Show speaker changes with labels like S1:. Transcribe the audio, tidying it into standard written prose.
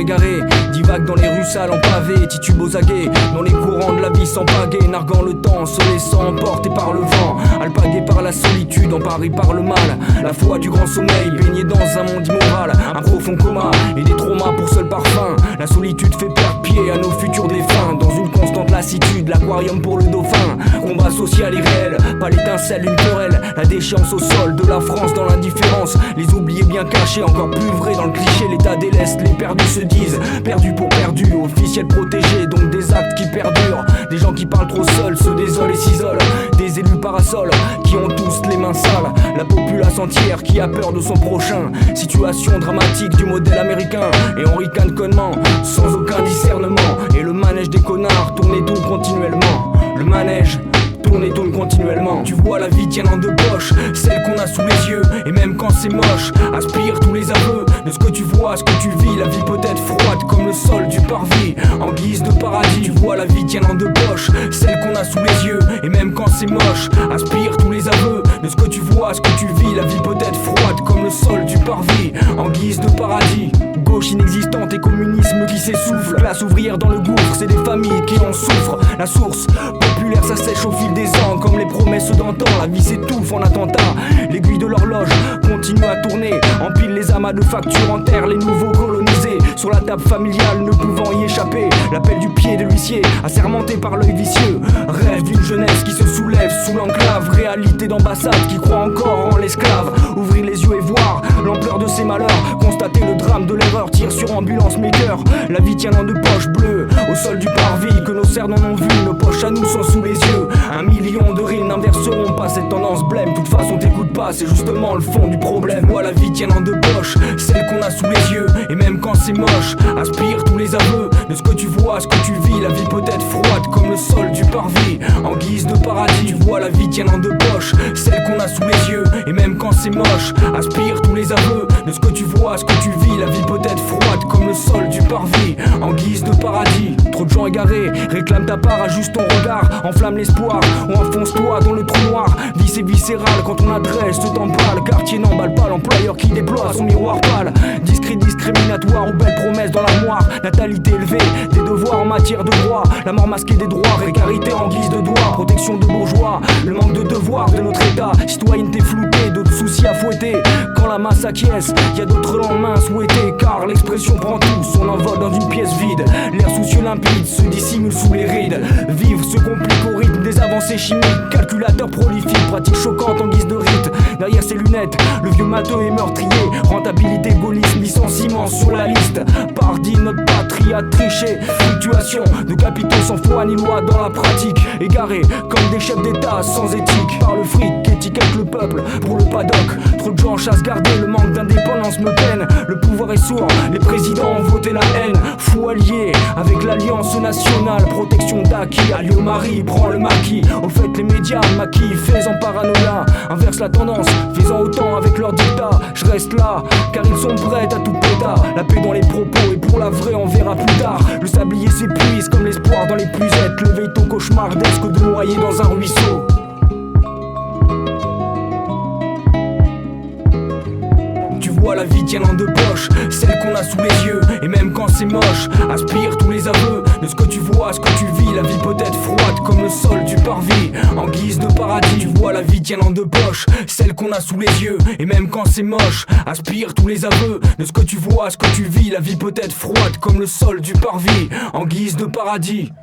S1: égarés divaguent dans les rues sales en pavé, titubent aux aguets dans les courants de la vie sans pagaie, narguant le temps, se laissant emporter par le vent, alpagués par la solitude, emparés par le mal, la foi du grand sommeil, baigné dans un monde immoral, un profond coma et des traumas pour seul parfum. La solitude fait perdre pied à nos futurs défunts, dans une constante lassitude, l'aquarium pour le dauphin. Combat social et réel, pas l'étincelle d'une querelle, la déchéance au sol de la France dans l'indifférence, les oubliés bien cachés, encore plus vrais dans le cliché. L'état déleste, les perdus se disent perdus pour perdus, officiels protégés, donc des actes qui perdurent, des gens qui parlent trop seuls, se désolent et s'isolent, des élus parasols qui ont tous les mains sales, la populace entière qui a peur de son prochain. Situation dramatique du modèle américain, et on ricane connement sans aucun discernement, et le manège des connards tourne et tourne continuellement. Le manège tourne et tourne continuellement. Tu vois la vie tienne en deux poches, celle qu'on a sous les yeux, et même quand c'est moche, aspire tous les aveux de ce que tu vois, ce que tu vis. La vie peut être froide comme le sol du parvis, en guise de paradis. Tu vois la vie tienne en deux poches, celle qu'on a sous les yeux, et même quand c'est moche, aspire tous les aveux de ce que tu vois, ce que tu vis. La vie peut être froide comme le sol du parvis, en guise de paradis. Gauche inexistante et communisme qui s'essouffle, classe ouvrière dans le gouffre, c'est des familles qui en souffrent. La source populaire s'assèche au fil des ans, comme les promesses d'antan. La vie s'étouffe en attentat, l'aiguille de l'horloge continue à tourner, empile les amas de factures, enterre les nouveaux colonisés sur la table familiale, ne pouvant y échapper. L'appel du pied de l'huissier, assermenté par l'œil vicieux, rêve d'une jeunesse qui se soulève sous l'enclave, réalité d'ambassade qui croit encore en l'esclave. Ouvrir les yeux et voir l'ampleur de ses malheurs, constater le drame de l'erreur, tire sur ambulance maker. La vie tient dans deux poches bleues au sol du parvis, que nos cerfs n'en ont vu, nos poches à nous sont sous les yeux. 1 million de rimes n'inverseront pas cette tendance blême. Toute façon t'écoute pas, c'est justement le fond du problème. Vois la vie tient dans deux poches, celle qu'on a sous les yeux, et même quand c'est moche, aspire tous les aveux de ce que tu vois, ce que tu vis. La vie peut être froide comme le sol du parvis, en guise de paradis. Tu vois la vie tient dans deux poches, celle qu'on a sous les yeux, et même quand c'est moche, aspire tous les aveux de ce que tu vois, ce que tu vis. La vie peut être froide comme le sol du parvis, en guise de paradis. Trop de gens égarés réclament ta part, ajuste ton regard, enflamme l'espoir ou enfonce-toi dans le trou noir. Vie c'est viscéral quand on adresse ce temps pâle. Le quartier n'emballe pas l'employeur qui déploie son miroir pâle. Discret, discriminatoire ou belles promesses dans l'armoire. Natalité élevée, des devoirs en matière de droit. La mort masquée des droits, précarité en guise de doigt. Protection de bourgeois, le manque de devoirs de notre état. Citoyenneté floutée, d'autres soucis à fouetter. Quand la masse acquiesce, y a d'autres lendemains souhaités, car l'expression prend tout son envol dans une pièce vide. L'air soucieux limpide se dissimule sous les rides. Vivre se complique au rythme des avancées chimiques. Calculateur prolifique, pratique choquante en guise de rite. Derrière ses lunettes, le vieux matheux est meurtrier. Rentabilité, gaullisme, licenciement sur la liste. Pardi, notre patrie a triché. Fluctuation de capitaux sans foi ni loi dans la pratique. Égarés comme des chefs d'état sans éthique. Par le fric étiquette le peuple pour le paddock. Trop de gens chassent garder, le manque d'indépendance me peine. Le pouvoir est sourd, les présidents ont voté la haine. Fou allié avec l'alliance nationale. Protection d'acquis, allié au mari, prend le maquis. Au fait les médias maquillent, faisant paranoïa. Inverse la tendance, faisant autant avec leur dictat. Je reste là, car ils sont prêts à tout pétard. La paix dans les propos et pour la vraie on verra plus tard. Le sablier s'épuise comme l'espoir dans les puisettes. Le veilleton cauchemardesque de noyer dans un ruisseau. Vois la vie tient en deux poches, celle qu'on a sous les yeux, et même quand c'est moche, aspire tous les aveux de ce que tu vois, ce que tu vis. La vie peut être froide comme le sol du parvis, en guise de paradis. Tu vois la vie tient en deux poches, celle qu'on a sous les yeux, et même quand c'est moche, aspire tous les aveux de ce que tu vois, ce que tu vis. La vie peut être froide comme le sol du parvis, en guise de paradis.